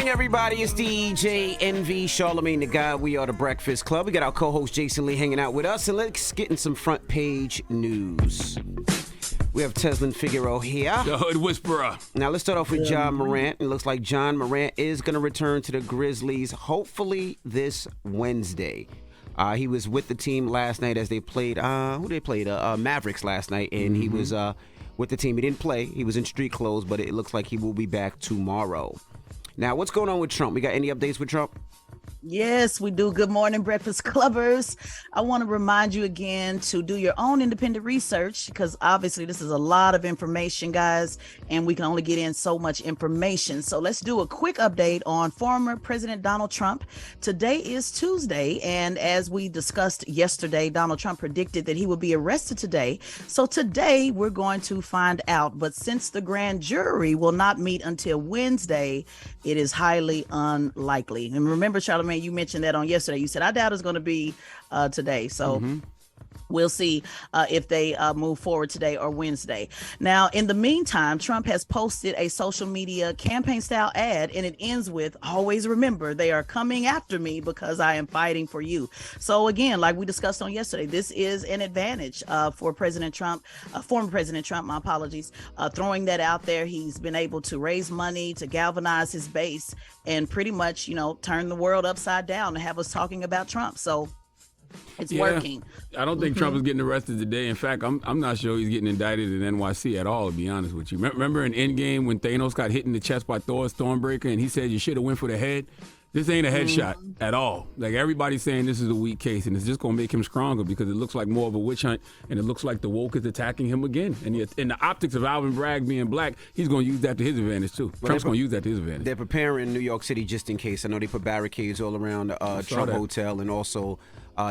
morning, everybody. It's DJ NV, Charlamagne the Guy. We are the Breakfast Club. We got our co-host Jason Lee hanging out with us, and let's get in some front page news. We have Teslin Figueroa here. The Hood Whisperer. Now, let's start off with John Morant. It looks like John Morant is going to return to the Grizzlies, hopefully this Wednesday. He was with the team last night as they played, Mavericks last night, and he was with the team. He didn't play. He was in street clothes, but it looks like he will be back tomorrow. Now, what's going on with Trump? We got any updates with Trump? Yes, we do. Good morning, Breakfast Clubbers. I want to remind you again to do your own independent research because obviously this is a lot of information, guys, and we can only get in so much information. So let's do a quick update on former President Donald Trump. Today is Tuesday, and as we discussed yesterday, Donald Trump predicted that he would be arrested today. So today we're going to find out. But since the grand jury will not meet until Wednesday, it is highly unlikely. And remember, Charlamagne, you mentioned that on yesterday. You said, I doubt it's going to be today. So we'll see if they move forward today or Wednesday. Now, in the meantime, Trump has posted a social media campaign style ad, and it ends with, always remember, they are coming after me because I am fighting for you. So again, like we discussed on yesterday, this is an advantage for President Trump, former President Trump, my apologies, throwing that out there. He's been able to raise money to galvanize his base and pretty much, turn the world upside down and have us talking about Trump. So it's working. I don't think Trump is getting arrested today. In fact, I'm not sure he's getting indicted in NYC at all, to be honest with you. Remember in Endgame when Thanos got hit in the chest by Thor's Stormbreaker and he said you should have went for the head? This ain't a headshot at all. Like, everybody's saying this is a weak case, and it's just going to make him stronger because it looks like more of a witch hunt, and it looks like the woke is attacking him again. And in the optics of Alvin Bragg being black, he's going to use that to his advantage, too. Trump's going to use that to his advantage. They're preparing New York City just in case. I know they put barricades all around the Trump Hotel and also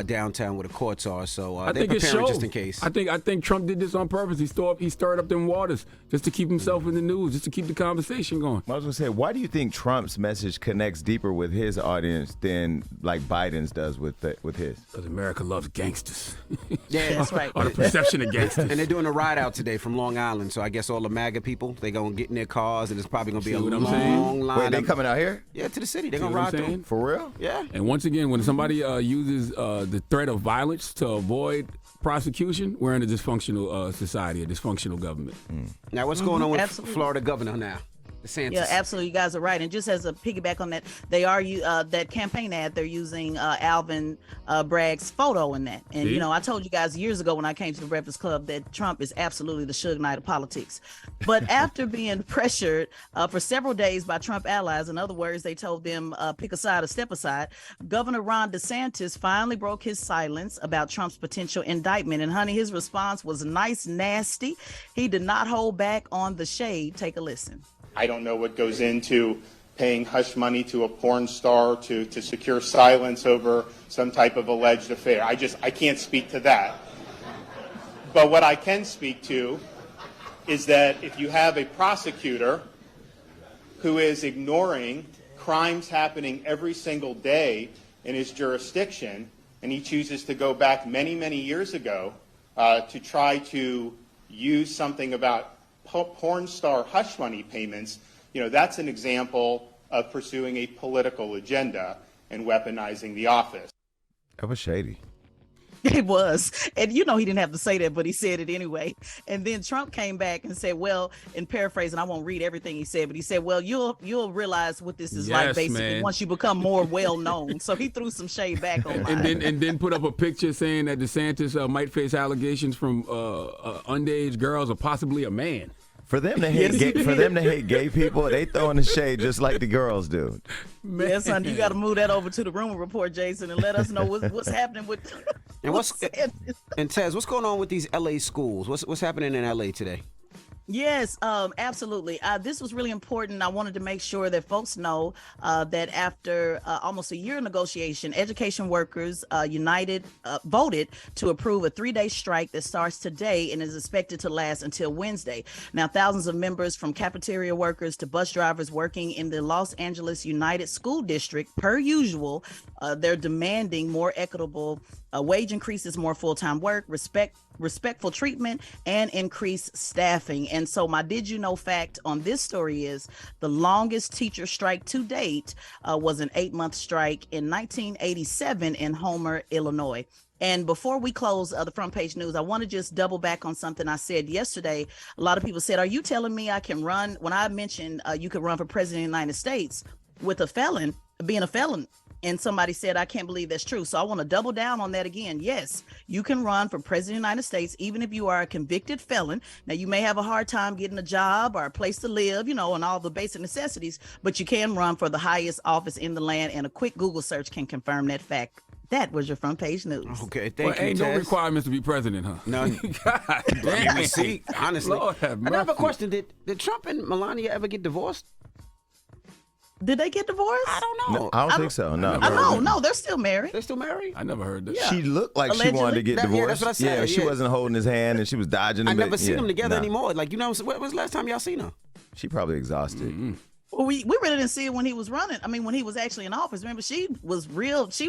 downtown where the courts are. So they're preparing just in case. I think Trump did this on purpose. He stirred up them waters just to keep himself in the news, just to keep the conversation going. I was going to say, why do you think Trump's message connects deeper with his audience than like Biden's does with his? Because America loves gangsters. Yeah, that's right. Or the perception of gangsters. And they're doing a ride out today from Long Island. So I guess all the MAGA people, they're going to get in their cars and it's probably going to be a long line. Wait, they coming out here? Yeah, to the city. They're going to ride through. For real? Yeah. And once again, when somebody uses the threat of violence to avoid prosecution, we're in a dysfunctional society, a dysfunctional government. Now, what's going on with Florida governor now? DeSantis. Yeah, absolutely. You guys are right. And just as a piggyback on that, they are that campaign ad. They're using Alvin Bragg's photo in that. And I told you guys years ago when I came to the Breakfast Club that Trump is absolutely the Suge Knight of politics. But after being pressured for several days by Trump allies, in other words, they told them pick a side or step aside. Governor Ron DeSantis finally broke his silence about Trump's potential indictment. And honey, his response was nice, nasty. He did not hold back on the shade. Take a listen. I don't know what goes into paying hush money to a porn star to secure silence over some type of alleged affair. I can't speak to that. But what I can speak to is that if you have a prosecutor who is ignoring crimes happening every single day in his jurisdiction, and he chooses to go back many, many years ago to try to use something about porn star hush money payments, that's an example of pursuing a political agenda and weaponizing the office. That was shady. It was. And he didn't have to say that, but he said it anyway. And then Trump came back and said, well, in paraphrasing, I won't read everything he said, but he said, well, you'll realize what this is like basically once you become more well known. So he threw some shade back on and then put up a picture saying that DeSantis might face allegations from underage girls or possibly a man. For them to hate gay people, they throw in the shade just like the girls do. Man, son, you got to move that over to the rumor report, Jason, and let us know what's happening with. And Tez, what's going on with these LA schools? What's happening in LA today? Yes, absolutely. This was really important. I wanted to make sure that folks know that after almost a year of negotiation, education workers united voted to approve a 3-day strike that starts today and is expected to last until Wednesday. Now, thousands of members from cafeteria workers to bus drivers working in the Los Angeles United School District, per usual, they're demanding more equitable wage increases, more full-time work, respectful treatment, and increased staffing. And so my did you know fact on this story is the longest teacher strike to date was an 8-month strike in 1987 in Homer, Illinois. And before we close the front page news, I want to just double back on something I said yesterday. A lot of people said, are you telling me I can run? When I mentioned you could run for president of the United States with being a felon, and somebody said, I can't believe that's true. So I want to double down on that again. Yes, you can run for president of the United States, even if you are a convicted felon. Now, you may have a hard time getting a job or a place to live, and all the basic necessities, but you can run for the highest office in the land, and a quick Google search can confirm that fact. That was your front page news. Okay, thank you, Ain't Tess. no requirements to be president, huh? No. God damn. We see, honestly. Lord have I have a mercy. question. Did Trump and Melania ever get divorced? Did they get divorced? I don't know. No, I don't think so. No. No, they're still married. They're still married? I never heard that. Yeah. She looked like Allegedly. she wanted to get Yeah, divorced. that's what I said, Yeah, she yeah. wasn't holding his hand and she was dodging him. I never seen them together Nah. anymore. Like, when was the last time y'all seen her? She probably exhausted. Mm-hmm. Well, we really didn't see it when he was running. I mean, when he was actually in office. Remember, she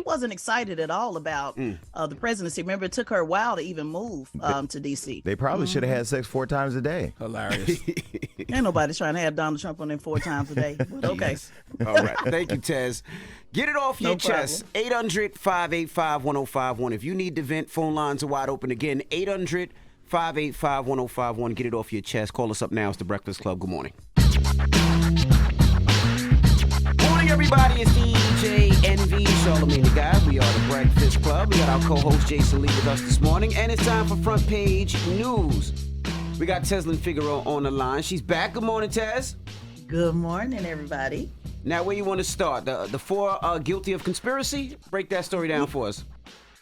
wasn't excited at all about the presidency. Remember, it took her a while to even move to D.C. They probably should have had sex 4 times a day. Hilarious. Ain't nobody trying to have Donald Trump on there 4 times a day. But okay. All right. Thank you, Tez. Get it off your No chest. 800-585-1051. If you need to vent, phone lines are wide open again. 800-585-1051. Get it off your chest. Call us up now. It's The Breakfast Club. Good morning. Morning, everybody. It's DJ NV, Charlamagne the Guy. We are The Breakfast Club. We got our co-host Jason Lee with us this morning. And it's time for Front Page News. We got Teslyn Figueroa on the line. She's back. Good morning, Tez. Good morning, everybody. Now, where you want to start? The 4 guilty of conspiracy? Break that story down for us.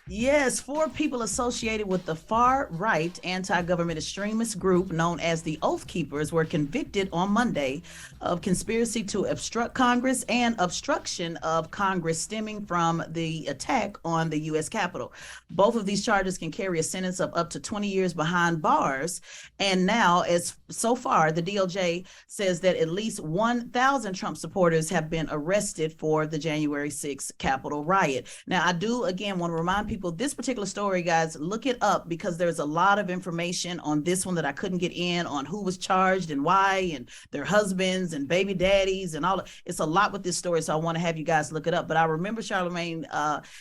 Yes, 4 people associated with the far-right anti-government extremist group known as the Oath Keepers were convicted on Monday of conspiracy to obstruct Congress and obstruction of Congress stemming from the attack on the U.S. Capitol. Both of these charges can carry a sentence of up to 20 years behind bars. And now, so far, the DOJ says that at least 1,000 Trump supporters have been arrested for the January 6th Capitol riot. Now, I do, again, want to remind people this particular story, guys, look it up because there's a lot of information on this one that I couldn't get in on who was charged and why and their husbands and baby daddies and all. It's a lot with this story, so I want to have you guys look it up. But I remember Charlamagne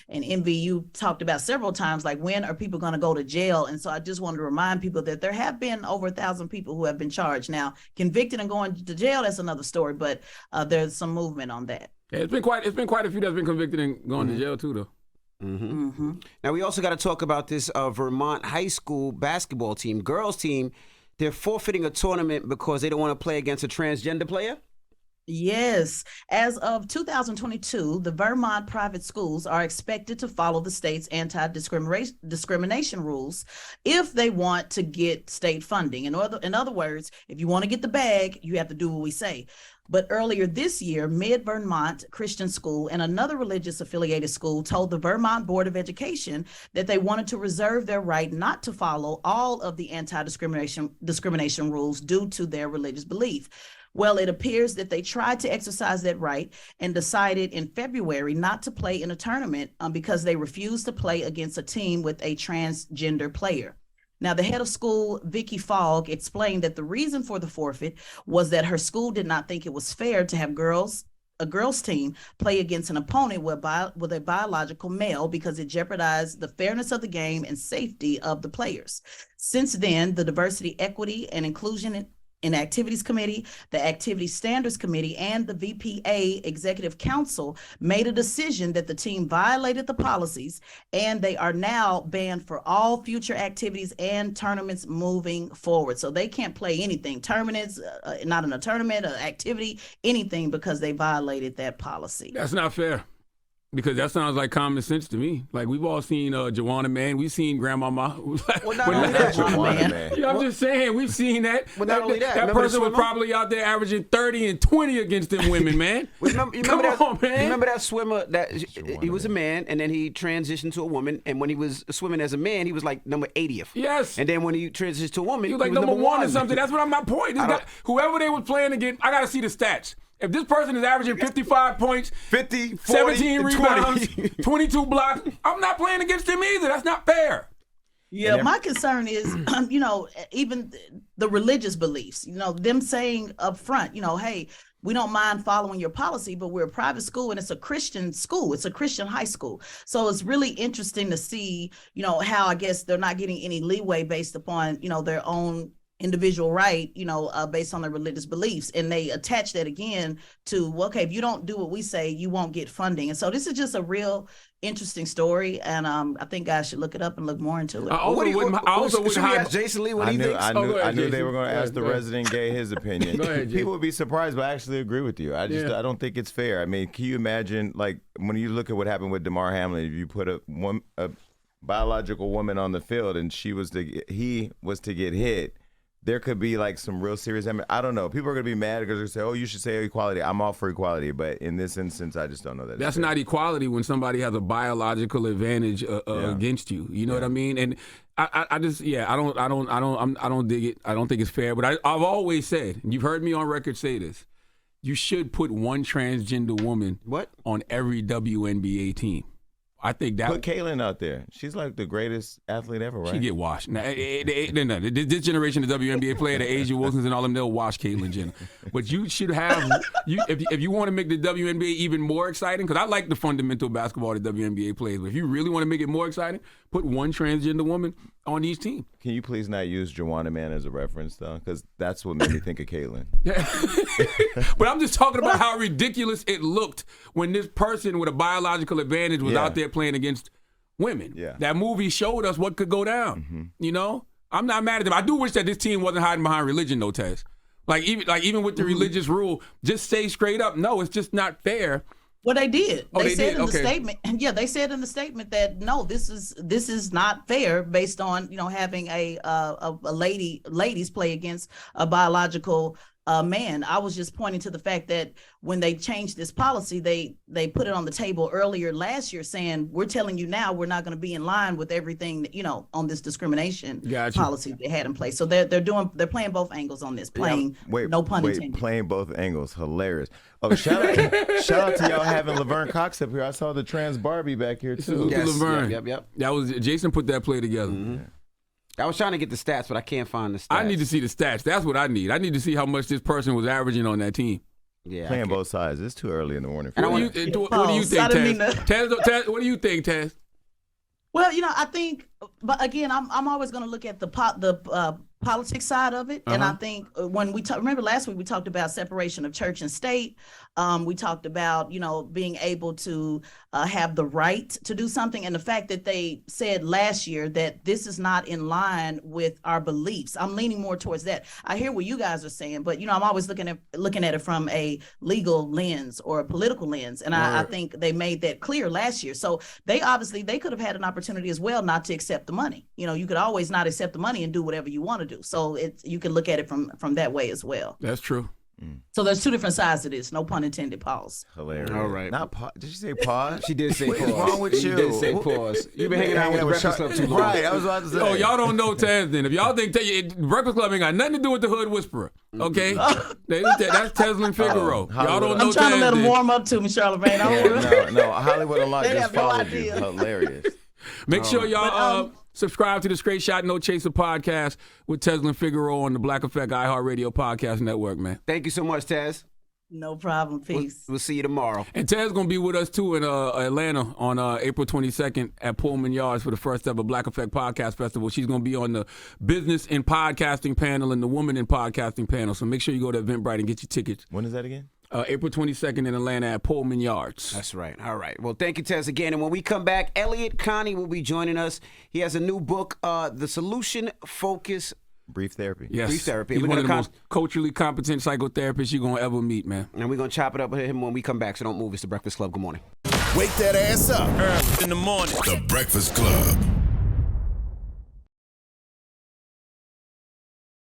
and NVU talked about several times, like, when are people going to go to jail? And so I just wanted to remind people that there have been over 1,000 people who have been charged. Now, convicted and going to jail, that's another story, but there's some movement on that. Yeah, it's been quite a few that's been convicted and going to jail too, though. Now, we also got to talk about this Vermont high school basketball team, girls team. They're forfeiting a tournament because they don't want to play against a transgender player. Yes. As of 2022, the Vermont private schools are expected to follow the state's anti-discrimination rules if they want to get state funding. In other words, if you want to get the bag, you have to do what we say. But earlier this year, Mid-Vermont Christian School and another religious affiliated school told the Vermont Board of Education that they wanted to reserve their right not to follow all of the anti-discrimination rules due to their religious belief. Well, it appears that they tried to exercise that right and decided in February not to play in a tournament because they refused to play against a team with a transgender player. Now, the head of school, Vicky Fogg, explained that the reason for the forfeit was that her school did not think it was fair to have a girls team play against an opponent with a biological male because it jeopardized the fairness of the game and safety of the players. Since then, the Diversity, Equity, and Inclusion in Activities Committee, the Activity Standards Committee, and the VPA Executive Council made a decision that the team violated the policies, and they are now banned for all future activities and tournaments moving forward. So they can't play anything, tournaments, not in a tournament, an activity, anything, because they violated that policy. That's not fair. Because that sounds like common sense to me. Like, we've all seen Joanna Man. We've seen Grandmama. Well, not only that, Man. Yeah, I'm just saying, we've seen that. Well, not only that, that remember person the was swimmer? probably out there averaging 30 and 20 against them women, man. Come on, man. Remember that swimmer that he was a man and then he transitioned to a woman, and when he was swimming as a man, he was like number 80th. Yes. And then when he transitioned to a woman, He was like number one or something. That's what my point. Whoever they was playing against, I got to see the stats. If this person is averaging 55 points, 50, 40, 17 rebounds, 22 blocks, I'm not playing against him either. That's not fair. Yeah, my concern is, even the religious beliefs, them saying up front, hey, we don't mind following your policy, but we're a private school and it's a Christian school. It's a Christian high school. So it's really interesting to see, how I guess they're not getting any leeway based upon, their own individual right, based on their religious beliefs. And they attach that again to, okay, if you don't do what we say, you won't get funding. And so this is just a real interesting story, and I think guys should look it up and look more into it. I also would ask Jason Lee what he thinks. I knew they were going to ask the resident gay his opinion. Go ahead, People would be surprised, but I actually agree with you. I don't think it's fair. I mean, can you imagine, like, when you look at what happened with DeMar Hamlin, if you put a biological woman on the field and he was to get hit, there could be like some real serious. I don't know. People are going to be mad because they say, "Oh, you should say equality." I'm all for equality, but in this instance, I just don't know that. That's not equality when somebody has a biological advantage against you. You know what I mean? And I don't dig it. I don't think it's fair. But I've always said, and you've heard me on record say this: you should put one transgender woman on every WNBA team. I think that put Caitlyn out there. She's like the greatest athlete ever, right? She get washed. No, this generation of WNBA player, the Asia Wilsons and all them, they'll wash Caitlyn Jenner. But you should have if you want to make the WNBA even more exciting, because I like the fundamental basketball the WNBA plays. But if you really want to make it more exciting, put one transgender woman on each team. Can you please not use Joanna Man as a reference though? Because that's what made me think of Caitlyn. But I'm just talking about how ridiculous it looked when this person with a biological advantage was out there playing against women. Yeah. That movie showed us what could go down. Mm-hmm. I'm not mad at them. I do wish that this team wasn't hiding behind religion, though, Tez. Even with the religious rule, just say straight up, no, it's just not fair. Well, they did. They said in the statement. Yeah, they said in the statement that no, this is not fair based on having a ladies play against a biological man. I was just pointing to the fact that when they changed this policy, they put it on the table earlier last year, saying we're telling you now we're not going to be in line with everything that, on this discrimination policy they had in place. So they're playing both angles on this. No pun intended. Playing both angles, hilarious. Oh, shout out to y'all having Laverne Cox up here. I saw the trans Barbie back here too. Yes, Laverne. Yep. That was Jason put that play together. Mm-hmm. I was trying to get the stats, but I can't find the stats. I need to see the stats. That's what I need. I need to see how much this person was averaging on that team. Yeah, playing both sides. It's too early in the morning. What do you think, Taz? Taz, what do you think, Taz? Well, I think, but again, I'm always going to look at the politics side of it, and I think when remember last week we talked about separation of church and state. We talked about being able to have the right to do something, and the fact that they said last year that this is not in line with our beliefs. I'm leaning more towards that. I hear what you guys are saying, but I'm always looking at it from a legal lens or a political lens, and I think they made that clear last year. So they could have had an opportunity as well not to accept the money. You could always not accept the money and do whatever you want to do. So you can look at it from that way as well. That's true. So there's two different sides to this. No pun intended. Pause. Hilarious. All right. Not pause. Did you say pause? She did say pause. What's wrong with you? You did say pause. You've been hanging out with the Breakfast Club too long. Right. I was about to say. Oh, y'all don't know Tez then. If y'all think Breakfast Club ain't got nothing to do with the Hood Whisperer, okay? That's Teslin Figaro. Y'all don't know I'm trying Tez to let them then. warm up to me, Charlamagne. No. Hollywood Unlocked They just have no followed idea. you. Hilarious. Make sure y'all subscribe to the Straight Shot No Chaser podcast with Teslin Figaro on the Black Effect iHeartRadio podcast network, man. Thank you so much, Taz. No problem. Peace. We'll see you tomorrow. And Taz going to be with us, too, in Atlanta on April 22nd at Pullman Yards for the first ever Black Effect Podcast Festival. She's going to be on the Business in Podcasting panel and the Woman in Podcasting panel. So make sure you go to Eventbrite and get your tickets. When is that again? April 22nd in Atlanta at Pullman Yards. That's right. All right. Well, thank you, Tez, again. And when we come back, Elliot Connie will be joining us. He has a new book, The Solution Focus Brief Therapy. Yes. Brief Therapy. He's one of the most culturally competent psychotherapists you're going to ever meet, man. And we're going to chop it up with him when we come back, so don't move. It's The Breakfast Club. Good morning. Wake that ass up early in the morning. The Breakfast Club.